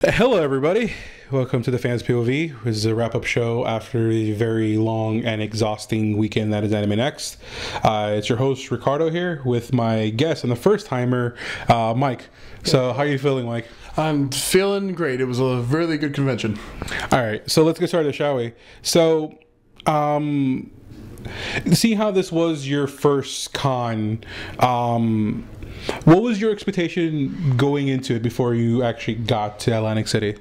Hello, everybody. Welcome to the Fans POV. This is a wrap-up show after a very long and exhausting weekend that is Anime Next. It's your host Ricardo here with my guest and the first timer, Mike. So, how are you feeling, Mike? I'm feeling great. It was a really good convention. All right, so let's get started, shall we? So, see how this was your first con. What was your expectation going into it before you actually got to Atlantic City?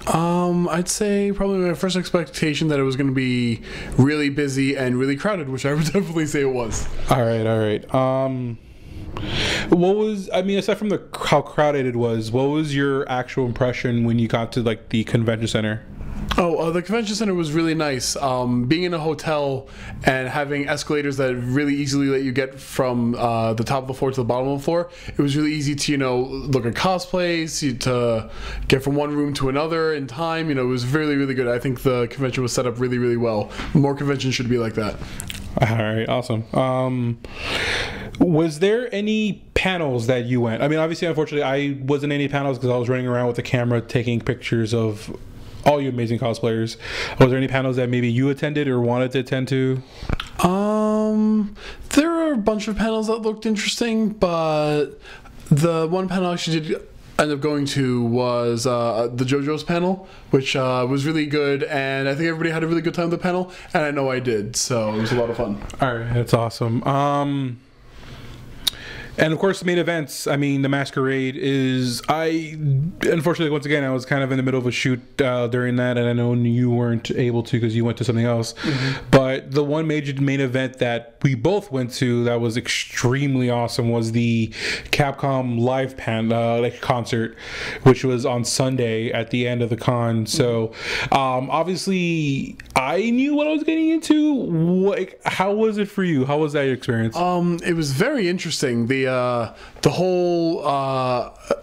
I'd say probably my first expectation that it was going to be really busy and really crowded, which I would definitely say it was. All right. What was, aside from how crowded it was, what was your actual impression when you got to like the convention center? The convention center was really nice. Being in a hotel and having escalators that really easily let you get from the top of the floor to the bottom of the floor, it was really easy to, look at cosplays, to get from one room to another in time. It was really, really good. I think the convention was set up really, really well. More conventions should be like that. All right, awesome. Was there any panels that you went? Obviously, unfortunately, I wasn't in any panels because I was running around with the camera taking pictures of all you amazing cosplayers. Was there any panels that maybe you attended or wanted to attend to? There are a bunch of panels that looked interesting, but the one panel I actually did end up going to was the JoJo's panel, which was really good, and I think everybody had a really good time at the panel, and I know I did, so it was a lot of fun. All right, that's awesome. And of course, the main events. The Masquerade is. Unfortunately, once again, I was kind of in the middle of a shoot during that, and I know you weren't able to because you went to something else. Mm-hmm. But the one major main event that we both went to that was extremely awesome was the Capcom live concert, which was on Sunday at the end of the con. So, obviously, I knew what I was getting into. How was it for you? How was that experience? It was very interesting. The whole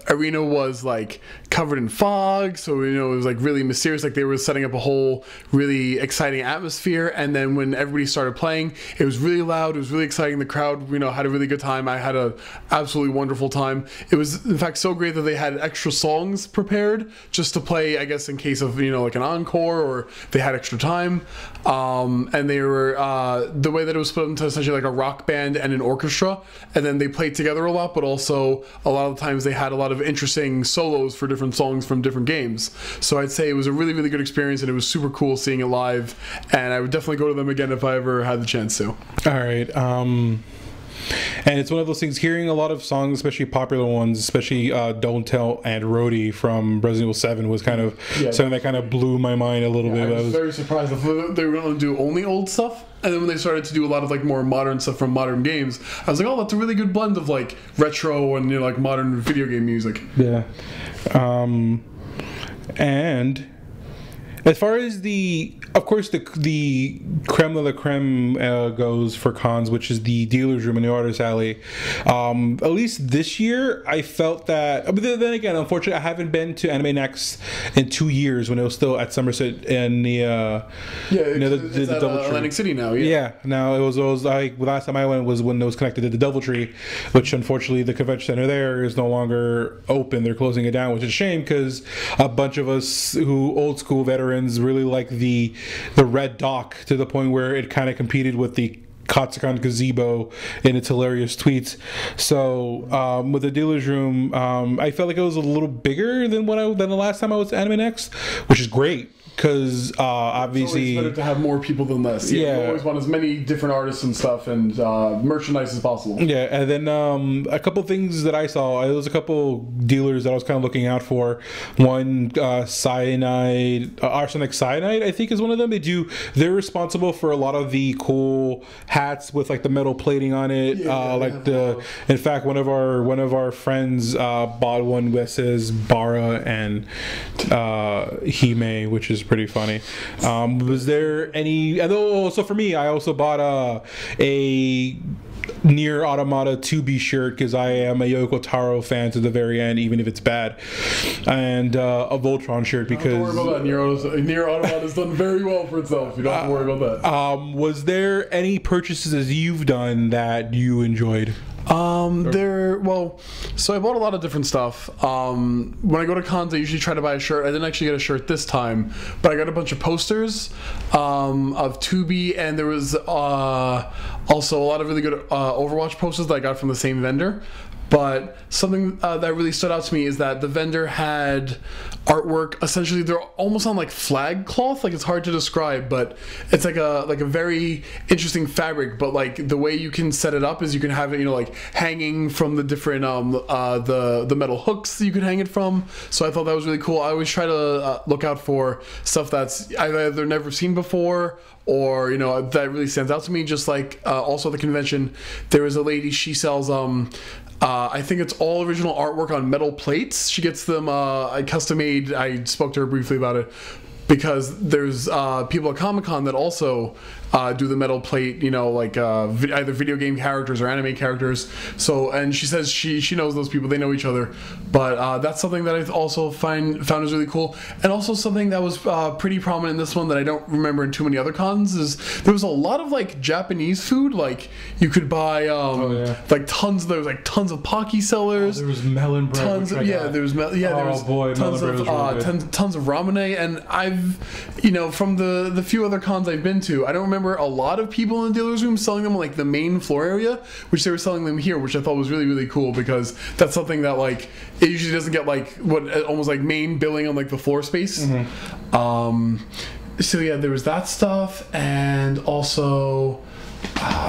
arena was like covered in fog, so it was like really mysterious, like they were setting up a whole really exciting atmosphere. And then when everybody started playing, it was really loud, it was really exciting. The crowd had a really good time. I had a absolutely wonderful time. It was in fact so great that they had extra songs prepared just to play, I guess, in case of like an encore or they had extra time. And they were the way that it was split into essentially like a rock band and an orchestra, and then they played together a lot, but also a lot of the times they had a lot of interesting solos for different songs from different games. So I'd say it was a really, really good experience, and it was super cool seeing it live, and I would definitely go to them again if I ever had the chance to. All right. And it's one of those things, hearing a lot of songs, especially popular ones, especially Don't Tell and Roadie from Resident Evil 7 was kind of something that kind of blew my mind a little bit. I was very surprised. They were going to do only old stuff, and then when they started to do a lot of like more modern stuff from modern games, I was like, oh, that's a really good blend of like retro and like modern video game music. Yeah. And as far as of course, the creme de la creme goes for cons, which is the dealer's room in the artist alley. At least this year, I felt that. But then again, unfortunately, I haven't been to Anime Next in 2 years when it was still at Somerset in the it's at Atlantic City now. Yeah, now it was like the last time I went was when it was connected to the DoubleTree, which unfortunately the convention center there is no longer open. They're closing it down, which is a shame because a bunch of us who old school veterans really like the red dock to the point where it kind of competed with the Katsukan gazebo in its hilarious tweets. So with the dealer's room, I felt like it was a little bigger than the last time I was at Anime Next, which is great. Because obviously it's better to have more people than less. You always want as many different artists and stuff and merchandise as possible. Yeah, and then a couple things that I saw. There was a couple dealers that I was kind of looking out for. One, Arsenic Cyanide, I think is one of them. They're responsible for a lot of the cool hats with like the metal plating on it. In fact, one of our friends bought one that says Bara and Hime, which is pretty funny. Was there any? So for me, I also bought a Nier Automata 2B shirt because I am a Yoko Taro fan to the very end, even if it's bad, and a Voltron shirt because don't worry about that. Nier Automata has done very well for itself. You don't have to worry about that. Was there any purchases you've done that you enjoyed? So I bought a lot of different stuff. When I go to cons, I usually try to buy a shirt. I didn't actually get a shirt this time, but I got a bunch of posters of Tubi, and there was also a lot of really good Overwatch posters that I got from the same vendor. But something that really stood out to me is that the vendor had artwork. Essentially, they're almost on like flag cloth. Like, it's hard to describe, but it's like a very interesting fabric. But like the way you can set it up is you can have it, like hanging from the different the metal hooks that you can hang it from. So I thought that was really cool. I always try to look out for stuff that's I've either never seen before, or that really stands out to me. Just like also at the convention, there was a lady, she sells I think it's all original artwork on metal plates. She gets them custom made. I spoke to her briefly about it, because there's people at Comic-Con that also do the metal plate, like either video game characters or anime characters. So, and she says she knows those people, they know each other. But that's something that I also found is really cool. And also something that was pretty prominent in this one that I don't remember in too many other cons is there was a lot of like Japanese food. Like, you could buy like tons of Pocky sellers. There was melon bread. Tons of tons of ramen. And I've from the few other cons I've been to, I don't remember a lot of people in the dealer's room selling them on like the main floor area, which they were selling them here, which I thought was really, really cool, because that's something that like it usually doesn't get like almost like main billing on like the floor space. So yeah, there was that stuff. And also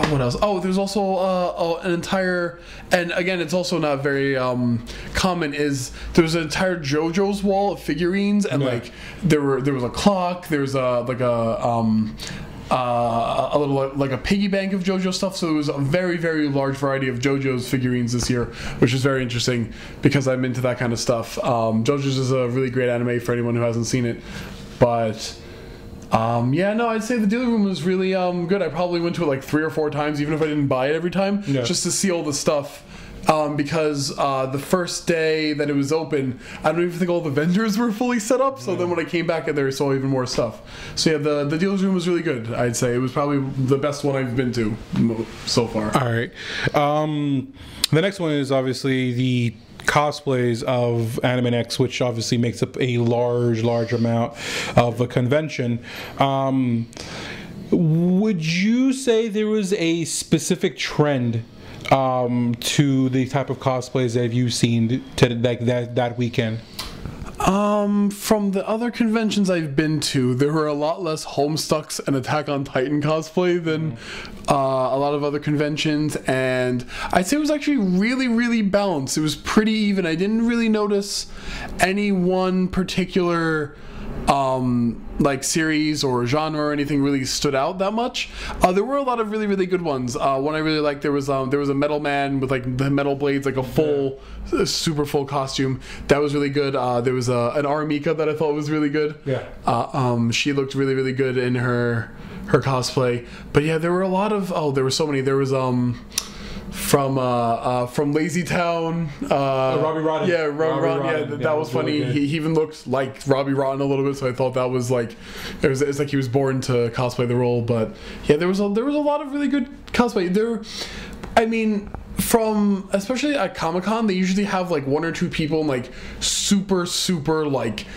what else? Oh, there's also an entire, and again, it's also not very common, is there was an entire JoJo's wall of figurines, and like there was a clock, there's a little like a piggy bank of JoJo stuff. So it was a very, very large variety of JoJo's figurines this year, which is very interesting because I'm into that kind of stuff. JoJo's is a really great anime for anyone who hasn't seen it. But I'd say the dealer room was really good. I probably went to it like 3 or 4 times, even if I didn't buy it every time, just to see all the stuff. Because the first day that it was open, I don't even think all the vendors were fully set up. So then when I came back in there, I saw even more stuff. So yeah, the dealer's room was really good. I'd say it was probably the best one I've been to so far. All right. The next one is obviously the cosplays of Animex, which obviously makes up a large amount of the convention. Would you say there was a specific trend to the type of cosplays that you've seen that weekend? From the other conventions I've been to, there were a lot less Homestucks and Attack on Titan cosplay than a lot of other conventions, and I'd say it was actually really, really balanced. It was pretty even. I didn't really notice any one particular like series or genre or anything really stood out that much. There were a lot of really, really good ones. One I really liked, there was a Metal Man with like the metal blades, like a full super full costume. That was really good. There was an Armika that I thought was really good. She looked really, really good in her cosplay. But yeah, there were a lot of there were so many. There was from Lazy Town, Robbie Rotten. Yeah, Robbie Rotten. Yeah, that was funny. Really he even looked like Robbie Rotten a little bit, so I thought that was like it's like he was born to cosplay the role. But yeah, there was a lot of really good cosplay. From especially at Comic-Con, they usually have like 1 or 2 people in like super like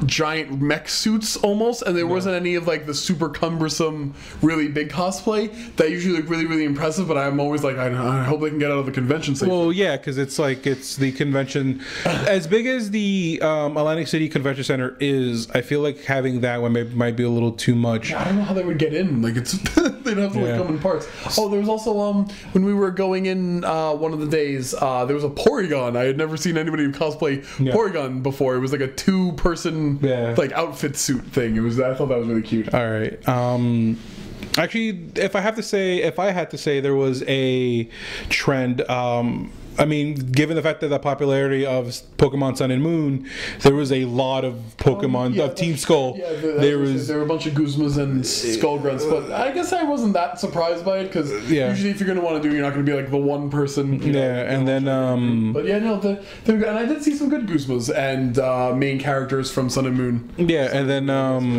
giant mech suits almost, and there wasn't any of like the super cumbersome really big cosplay that usually look really, really impressive. But I'm always like, I hope they can get out of the convention safe. Well, yeah, because it's the convention as big as the Atlantic City Convention Center is. I feel like having that one might be a little too much. Yeah, I don't know how they would get in. Like, it's they'd have to like come in parts. Oh, there was also when we were going in one of the days, there was a Porygon. I had never seen anybody cosplay Porygon before. It was like a 2-person like outfit suit thing. I thought that was really cute. All right. Actually, if I had to say, there was a trend. I mean, given the fact that the popularity of Pokemon Sun and Moon, there was a lot of Pokemon of Team Skull. Yeah, there were a bunch of Guzmas and Skullgrunts, but I guess I wasn't that surprised by it because usually if you're going to want to do, you're not going to be like the one person. And then but yeah, no, and I did see some good Guzmas and main characters from Sun and Moon. Yeah, and then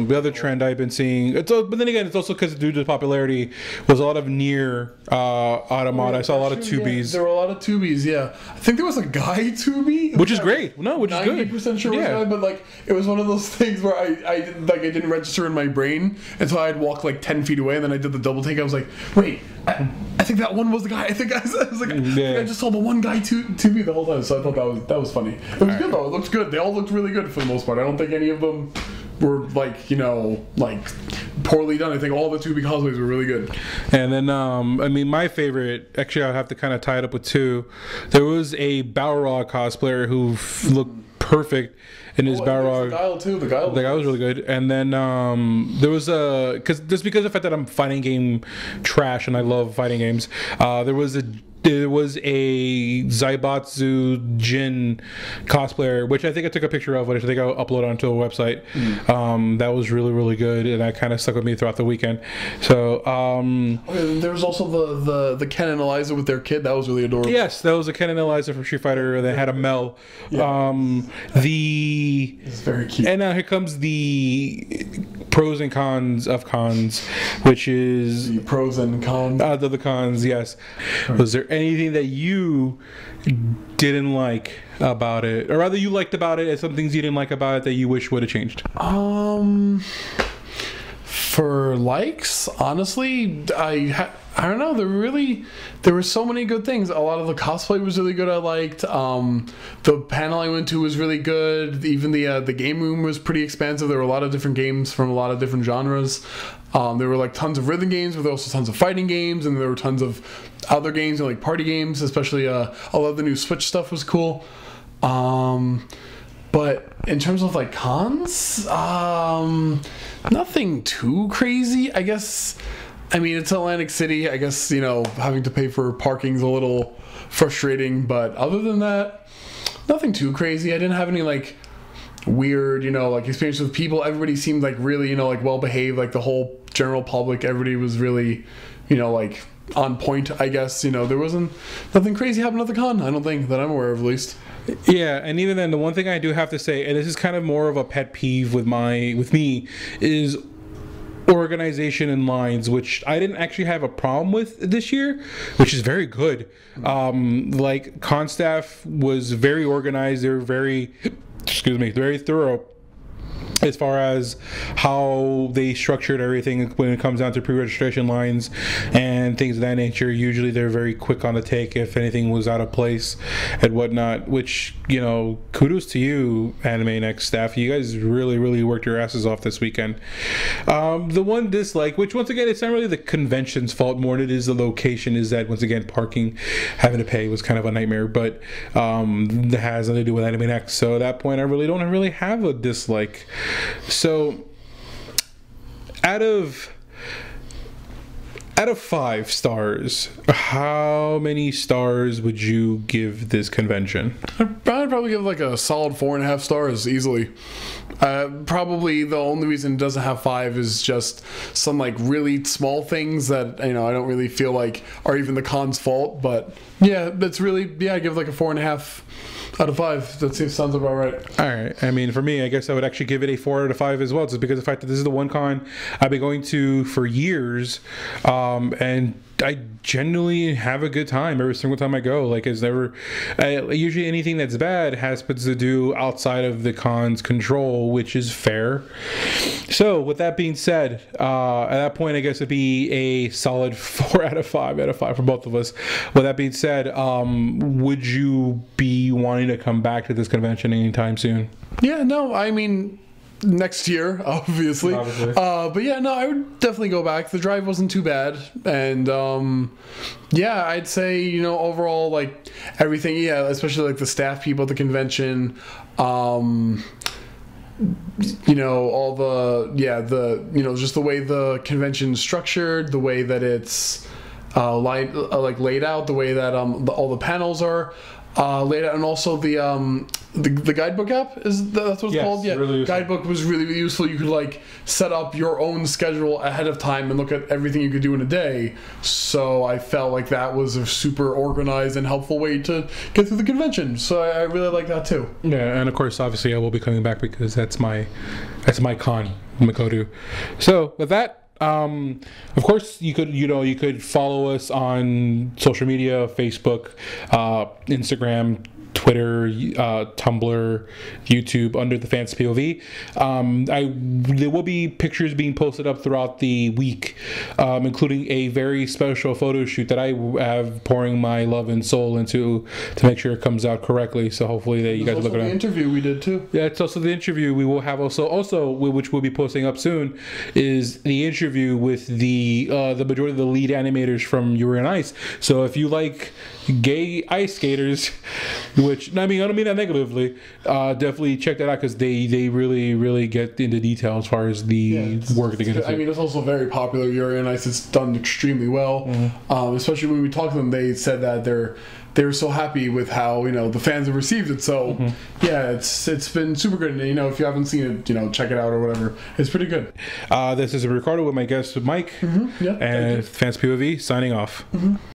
the other trend I've been seeing, but then again, it's also because due to the popularity, was a lot of near Automata. I saw a lot of Tubies. There were a lot of Tubies. Yeah, I think there was a guy Tubi, which is great. No, which is good. 90% sure was a guy, but like it was one of those things where I didn't register in my brain until I had walked like 10 feet away, and then I did the double take. I was like, wait, I think that one was the guy. I was like, I just saw the one guy Tubi the whole time, so I thought that was funny. It was good though. It looked good. They all looked really good for the most part. I don't think any of them were like poorly done. I think all the Tubi cosplays were really good. And then I mean, my favorite, actually I'll have to kind of tie it up with two. There was a Balrog cosplayer who looked perfect in his Balrog. The guy was really good. And then there was because of the fact that I'm fighting game trash and I love fighting games, there was a Zaibatsu Jin cosplayer, which I think I took a picture of, which I think I'll upload onto a website. That was really, really good, and that kind of stuck with me throughout the weekend. So there was also the Ken and Eliza with their kid. That was really adorable. Yes, that was a Ken and Eliza from Street Fighter. They had a Mel. It's very cute. And now here comes the pros and cons of cons, which is the pros and cons. The cons, yes. Was there anything that you didn't like about it, or rather you liked about it, and some things you didn't like about it that you wish would have changed? For likes, honestly, I don't know. There were so many good things. A lot of the cosplay was really good. I liked. The panel I went to was really good. Even the game room was pretty expansive. There were a lot of different games from a lot of different genres. There were like tons of rhythm games, but there were also tons of fighting games, and there were tons of other games and like party games. Especially, I love the new Switch stuff was cool. But in terms of like cons, nothing too crazy. I guess. I mean, it's Atlantic City. I guess, having to pay for parking's a little frustrating. But other than that, nothing too crazy. I didn't have any like weird, like experience with people. Everybody seemed like really, like well behaved. Like the whole general public, everybody was really, like on point. I guess there wasn't nothing crazy happened at the con. I don't think that I'm aware of, at least. Yeah, and even then, the one thing I do have to say, and this is kind of more of a pet peeve with me, is organization and lines, which I didn't actually have a problem with this year, which is very good. Like con staff was very organized. They were very thorough as far as how they structured everything when it comes down to pre-registration lines and things of that nature. Usually they're very quick on the take if anything was out of place and whatnot, which, kudos to you, Anime Next staff. You guys really, really worked your asses off this weekend. The one dislike, which once again, it's not really the convention's fault more than it is the location, is that once again, parking, having to pay was kind of a nightmare, but that has nothing to do with Anime Next. So at that point, I really don't really have a dislike. So out of 5 stars, how many stars would you give this convention? I'd probably give like a solid 4.5 stars easily. Probably the only reason it doesn't have 5 is just some like really small things that I don't really feel like are even the con's fault. But yeah, that's really I give like a 4.5 out of 5. That sounds about right. All right. I mean, for me, I guess I would actually give it a 4 out of 5 as well, just because of the fact that this is the one con I've been going to for years, and I genuinely have a good time every single time I go. Like, it's never usually anything that's bad has to do outside of the con's control, which is fair. So with that being said, at that point, I guess it'd be a solid 4 out of 5 for both of us. With that being said, would you be wanting to come back to this convention anytime soon? Yeah, no, I mean, next year, obviously. But yeah, no, I would definitely go back. The drive wasn't too bad, and yeah, I'd say overall, like everything, especially like the staff people at the convention, all the just the way the convention's structured, the way that it's like laid out, the way that all the panels are laid out, and also the guidebook app that's what it's called. Yeah, really guidebook was really, really useful. You could like set up your own schedule ahead of time and look at everything you could do in a day. So I felt like that was a super organized and helpful way to get through the convention. So I really like that too. Yeah, and of course, obviously, I will be coming back because that's my con I'm gonna go to. So with that. Of course, you could follow us on social media: Facebook, Instagram, Twitter, Tumblr, YouTube, under the Fans POV. There will be pictures being posted up throughout the week, including a very special photo shoot that I have pouring my love and soul into to make sure it comes out correctly. So hopefully that you guys look at the interview we did too. Yeah, it's also the interview we will have also which we'll be posting up soon, is the interview with the majority of the lead animators from Yuri on Ice. So if you like gay ice skaters, which I don't mean that negatively, definitely check that out because they really get into detail as far as the work to get into. It's also very popular. Yuri on Ice, it's done extremely well. Especially when we talked to them, they said that they're so happy with how the fans have received it. So yeah, it's been super good. And if you haven't seen it, check it out or whatever. It's pretty good. This is Ricardo with my guest Mike, and Fans POV signing off.